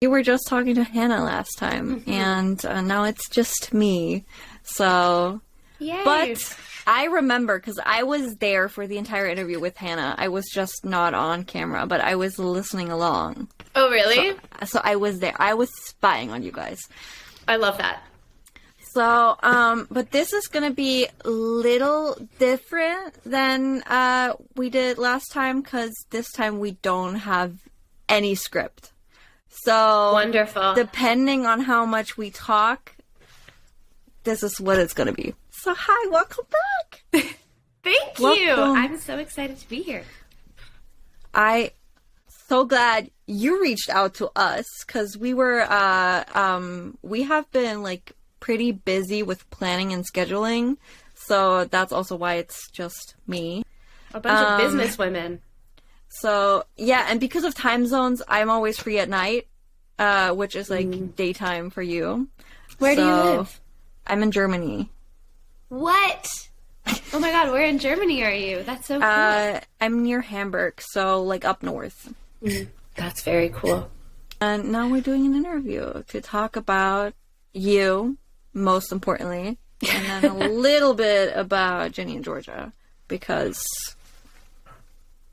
You were just talking to Hannah last time, and now it's just me. So, Yay. But I remember, because I was there for the entire interview with Hannah. I was just not on camera, but I was listening along. Oh, really? So I was there. I was spying on you guys. I love that. So, but this is going to be a little different than we did last time, because this time we don't have any script. So, wonderful. Depending on how much we talk, this is what it's going to be. So, hi, welcome back. Thank you. Welcome. I'm so excited to be here. So glad you reached out to us, because we were, we have been, like, pretty busy with planning and scheduling, so that's also why it's just me. A bunch of business women. So, yeah, and because of time zones, I'm always free at night, which is, like, daytime for you. Where do you live? I'm in Germany. What? Oh my god, where in Germany are you? That's so cool. I'm near Hamburg, so, like, up north. That's very cool. And now we're doing an interview to talk about you, most importantly, and then a little bit about Ginny and Georgia, because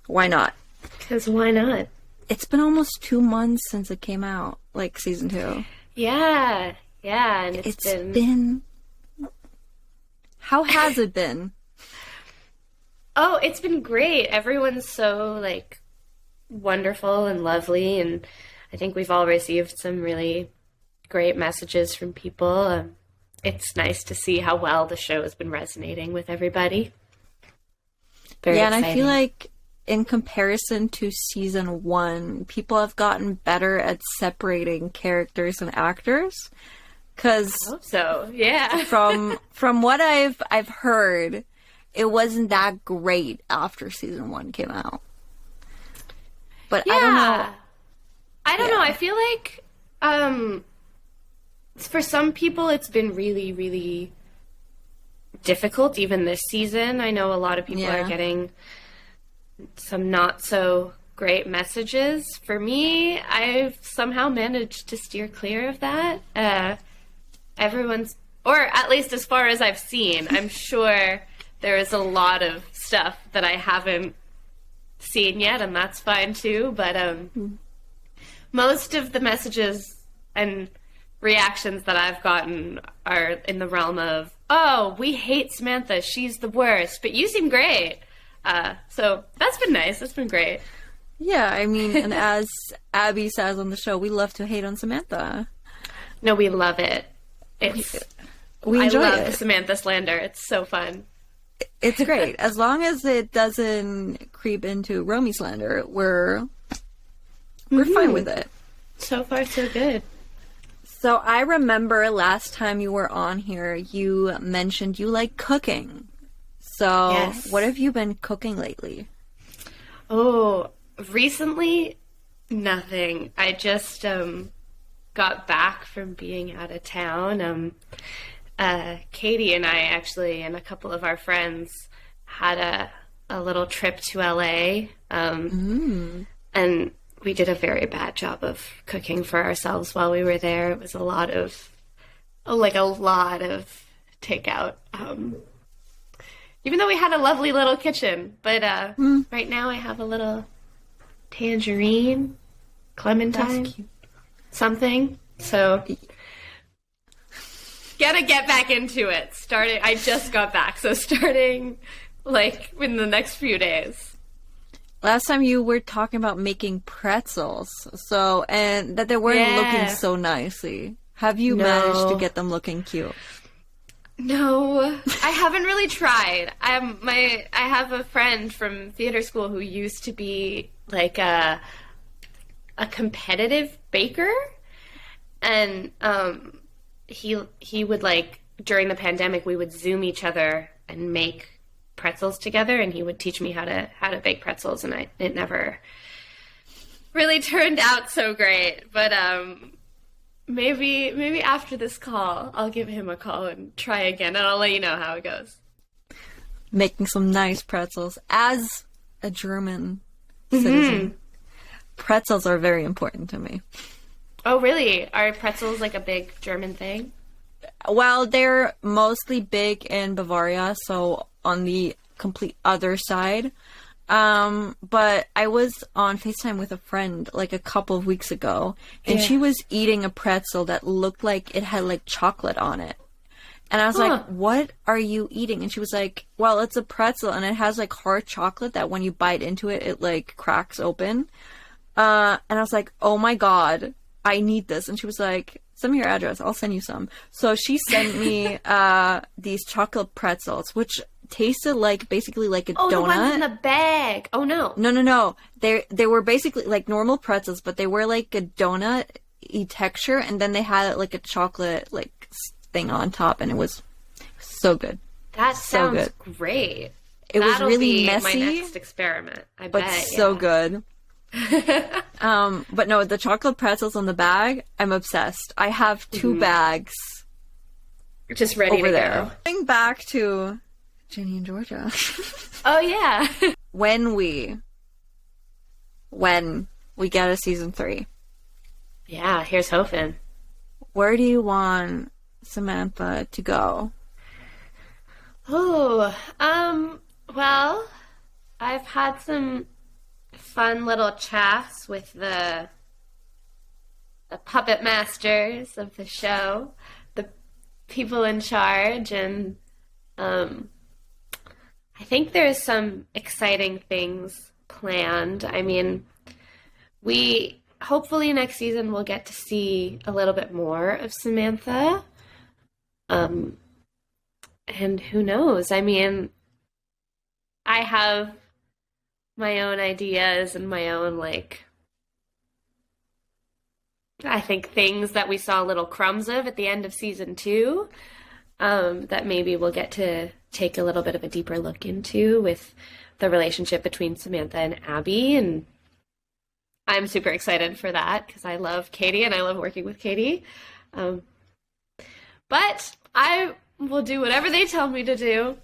why not? Because why not? It's been almost 2 months since it came out, like season 2. Yeah, and it's been... How has it been? Oh, it's been great. Everyone's so, like, wonderful and lovely, and I think we've all received some really great messages from people. It's nice to see how well the show has been resonating with everybody. Very exciting. And I feel like in comparison to season 1, people have gotten better at separating characters and actors. Because I hope so, yeah. from what I've heard, it wasn't that great after season 1 came out. But yeah. I don't know. I don't know. I feel like for some people it's been really, really difficult even this season. I know a lot of people are getting some not so great messages. For me, I've somehow managed to steer clear of that. Everyone's, or at least as far as I've seen, I'm sure there is a lot of stuff that I haven't seen yet, and that's fine too, but most of the messages and reactions that I've gotten are in the realm of, oh, we hate Samantha, she's the worst, but you seem great. So that's been nice, that's been great. Yeah, I mean, and as Abby says on the show, we love to hate on Samantha. No, we love it. We enjoy I love it. the Samantha slander, it's so fun. It's great. As long as it doesn't creep into ROMI slander, we're fine with it. So far, so good. So I remember last time you were on here, you mentioned you like cooking. So yes. What have you been cooking lately? Oh, recently, nothing. I just got back from being out of town. Katie and I actually, and a couple of our friends, had a little trip to LA, and we did a very bad job of cooking for ourselves while we were there. It was a lot of takeout, even though we had a lovely little kitchen. But right now I have a little tangerine, clementine, something. So gotta get back into it. I just got back, so starting like in the next few days. Last time you were talking about making pretzels, and that they weren't looking so nicely. Have you managed to get them looking cute? No, I haven't really tried. I have a friend from theater school who used to be like a competitive baker, and he would, like, during the pandemic, we would Zoom each other and make pretzels together, and he would teach me how to bake pretzels, and it never really turned out so great. But maybe after this call, I'll give him a call and try again, and I'll let you know how it goes. Making some nice pretzels. As a German citizen, pretzels are very important to me. Oh, really? Are pretzels like a big German thing? Well, they're mostly big in Bavaria, so on the complete other side. But I was on FaceTime with a friend like a couple of weeks ago, and she was eating a pretzel that looked like it had like chocolate on it. And I was like, what are you eating? And she was like, well, it's a pretzel and it has like hard chocolate that when you bite into it, it like cracks open. And I was like, oh my God, I need this. And she was like, send me your address. I'll send you some. So she sent me these chocolate pretzels, which tasted like basically like a donut. Oh, the ones in the bag. Oh, no. No. They were basically like normal pretzels, but they were like a donut-y texture. And then they had like a chocolate like thing on top, and it was so good. That sounds great. It was really messy. My next experiment, I but bet. So good. But no, the chocolate pretzels on the bag, I'm obsessed. I have 2 bags. Just ready over to there. go. Going back to Ginny and Georgia. Oh yeah. when we get a season 3. Yeah, here's hoping. Where do you want Samantha to go? Oh, well, I've had some fun little chats with the puppet masters of the show, the people in charge, and I think there's some exciting things planned. I mean, we hopefully next season we'll get to see a little bit more of Samantha. And who knows? I mean, I have my own ideas and my own, like, I think things that we saw little crumbs of at the end of season 2, that maybe we'll get to take a little bit of a deeper look into with the relationship between Samantha and Abby. And I'm super excited for that because I love Katie and I love working with Katie. But I will do whatever they tell me to do.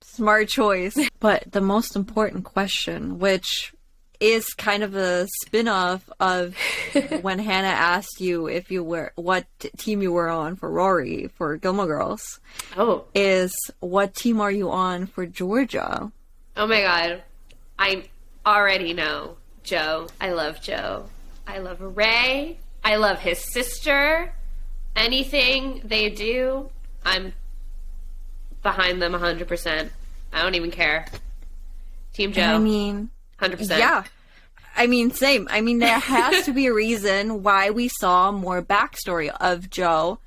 Smart choice. But the most important question, which is kind of a spin-off of when Hannah asked you if you were what team you were on for Rory for Gilmore Girls. Oh. Is what team are you on for Georgia? Oh my God. I already know Joe. I love Joe. I love Ray. I love his sister. Anything they do, I'm behind them 100%. I don't even care. Team Joe. I mean, 100%. Yeah. I mean, same. I mean, there has to be a reason why we saw more backstory of Joe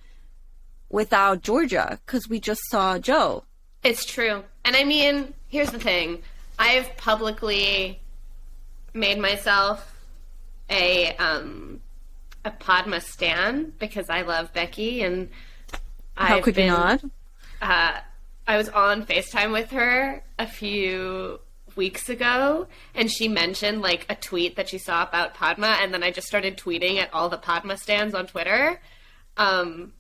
without Georgia, because we just saw Joe. It's true. And I mean, here's the thing. I've publicly made myself a Padma stan because I love Becky, and How could you not? I was on FaceTime with her a few weeks ago, and she mentioned like a tweet that she saw about Padma, and then I just started tweeting at all the Padma stans on Twitter. And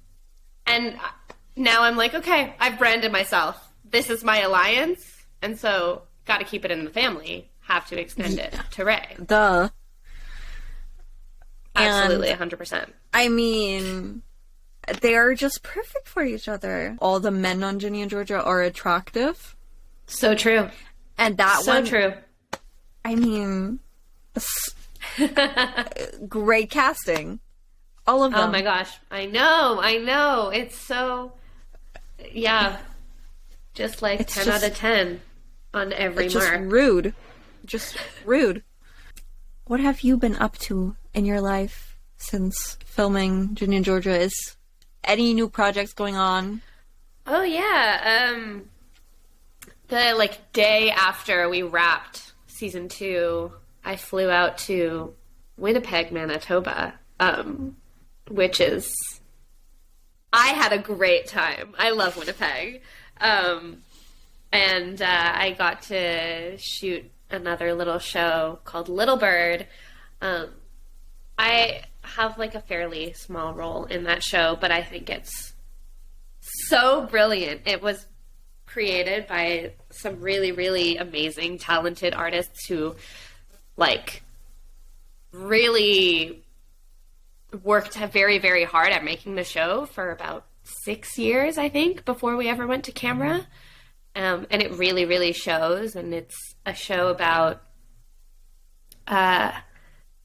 now I'm like, okay, I've branded myself. This is my alliance, and so got to keep it in the family. Have to extend it to Ray. Duh. Absolutely, 100%. I mean, they're just perfect for each other. All the men on Ginny and Georgia are attractive. So true. And that so one... So true. I mean... great casting. All of them. Oh my gosh. I know. It's so... Yeah. Just like it's 10 out of 10 on every it's mark. Just rude. What have you been up to in your life since filming Ginny and Georgia? Is any new projects going on? Oh yeah. The like day after we wrapped season 2, I flew out to Winnipeg, Manitoba, which is... I had a great time. I love Winnipeg. And I got to shoot another little show called Little Bird. I have like a fairly small role in that show, but I think it's so brilliant. It was created by some really, really amazing, talented artists who like really worked very, very hard at making the show for about 6 years, I think, before we ever went to camera. And it really, really shows. And it's a show about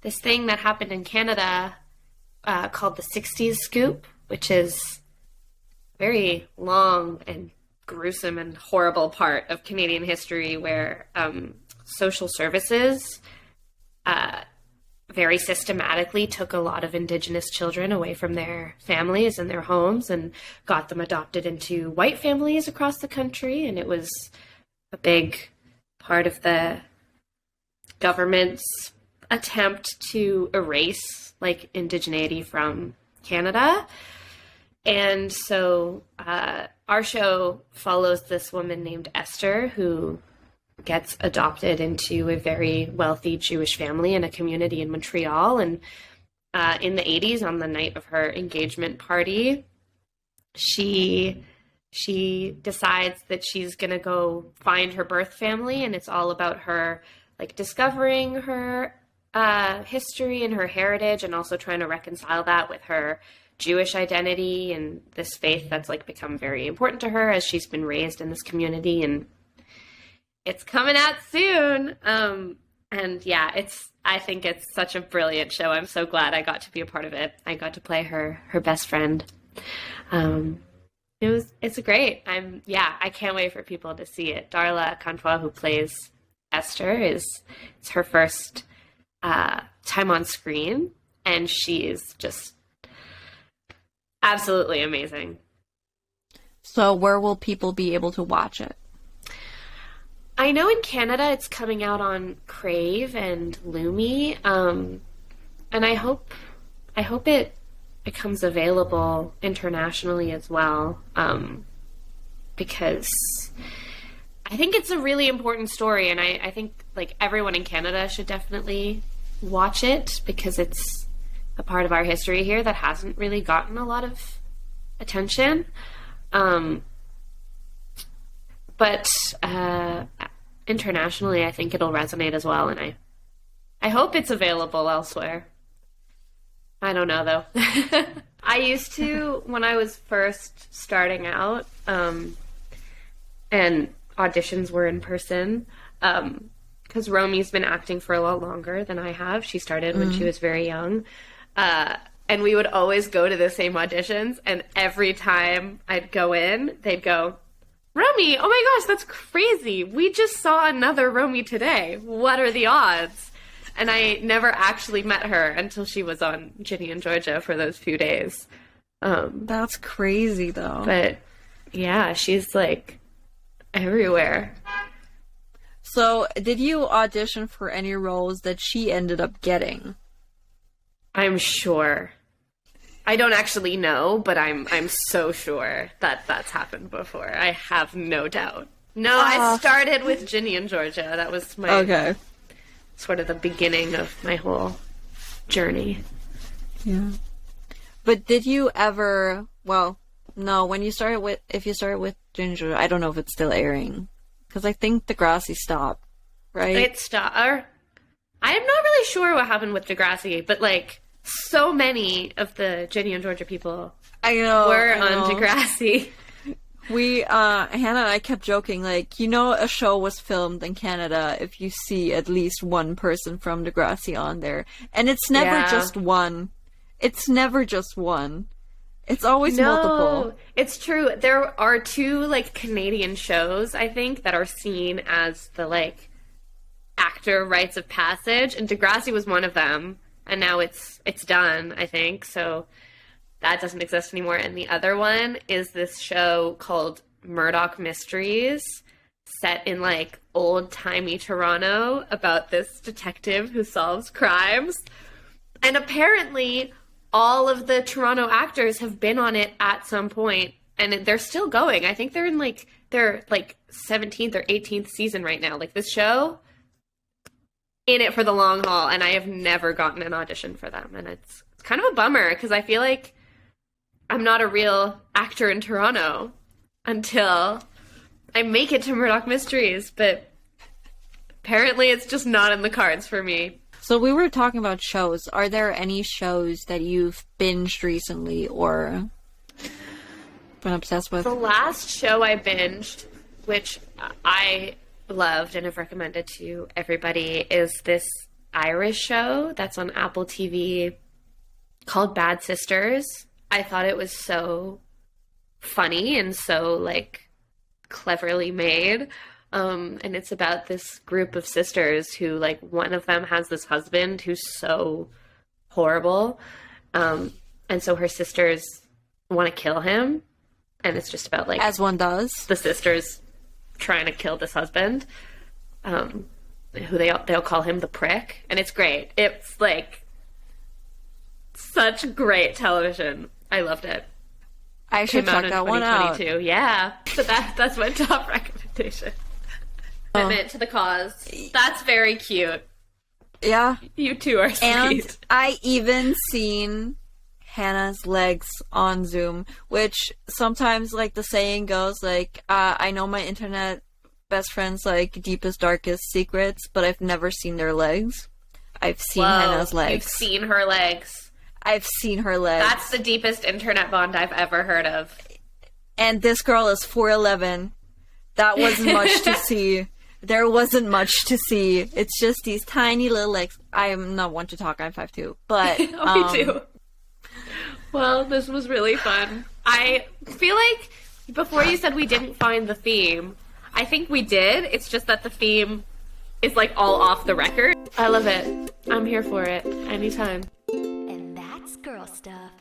this thing that happened in Canada called the 60s Scoop, which is a very long and gruesome and horrible part of Canadian history where social services very systematically took a lot of Indigenous children away from their families and their homes and got them adopted into white families across the country. And it was a big part of the government's attempt to erase like indigeneity from Canada. And so our show follows this woman named Esther who gets adopted into a very wealthy Jewish family in a community in Montreal. And in the 80s, on the night of her engagement party, she decides that she's going to go find her birth family. And it's all about her like discovering her history and her heritage, and also trying to reconcile that with her Jewish identity and this faith that's like become very important to her as she's been raised in this community. And it's coming out soon. And yeah, I think it's such a brilliant show. I'm so glad I got to be a part of it. I got to play her best friend. It's great. I can't wait for people to see it. Darla Cantois, who plays Esther, it's her first time on screen, and she is just absolutely amazing. So where will people be able to watch it? I know in Canada it's coming out on Crave and Lumi, and I hope it becomes available internationally as well, because I think it's a really important story, and I think like everyone in Canada should definitely watch it because it's a part of our history here that hasn't really gotten a lot of attention. But internationally, I think it'll resonate as well, and I hope it's available elsewhere. I don't know, though. I used to, when I was first starting out, and auditions were in person, because ROMI's been acting for a lot longer than I have. She started when she was very young. And we would always go to the same auditions, and every time I'd go in, they'd go, "ROMI, oh my gosh, that's crazy. We just saw another ROMI today. What are the odds?" And I never actually met her until she was on Ginny and Georgia for those few days. That's crazy, though. But yeah, she's like everywhere. So, did you audition for any roles that she ended up getting? I'm sure. I don't actually know, but I'm so sure that that's happened before. I have no doubt. No, I started with Ginny and Georgia. That was my sort of the beginning of my whole journey. Yeah. But did you ever? Well, no. When you started with, if you started with Ginger, I don't know if it's still airing, because I think Degrassi stopped, right? It stopped. I'm not really sure what happened with Degrassi, but like so many of the Ginny and Georgia people were on Degrassi. We, Hannah and I kept joking, like, a show was filmed in Canada if you see at least one person from Degrassi on there. And it's never just one. It's never just one. It's always multiple. It's true. There are 2, like, Canadian shows, I think, that are seen as the, like, actor rites of passage, and Degrassi was one of them, and now it's done, I think, so that doesn't exist anymore. And the other one is this show called Murdoch Mysteries, set in like old-timey Toronto, about this detective who solves crimes. And apparently all of the Toronto actors have been on it at some point, and they're still going. I think they're in their 17th or 18th season right now. Like, this show, in it for the long haul, and I have never gotten an audition for them, and it's kind of a bummer because I feel like I'm not a real actor in Toronto until I make it to Murdoch Mysteries, but apparently it's just not in the cards for me. So we were talking about shows. Are there any shows that you've binged recently or been obsessed with? The last show I binged, which I loved and have recommended to everybody, is this Irish show that's on Apple TV called Bad Sisters. I thought it was so funny and so, like, cleverly made. And it's about this group of sisters who, like, one of them has this husband who's so horrible. And so her sisters want to kill him. And it's just about, like... As one does. The sisters trying to kill this husband. Who they'll call him the prick. And it's great. It's, like, such great television. I loved it. I should check that one out. Yeah. So that's my top recommendation. Commitment to the cause. That's very cute. Yeah. You two are sweet. And I even seen Hannah's legs on Zoom, which sometimes, like the saying goes, like, I know my internet best friend's, like, deepest, darkest secrets, but I've never seen their legs. I've seen Hannah's legs. You've seen her legs. I've seen her legs. That's the deepest internet bond I've ever heard of. And this girl is 4'11". That wasn't much to see. There wasn't much to see. It's just these tiny little legs. I am not one to talk. I'm 5'2". But me too. Well, this was really fun. I feel like before you said we didn't find the theme, I think we did. It's just that the theme is, like, all off the record. I love it. I'm here for it anytime. And that's girl stuff.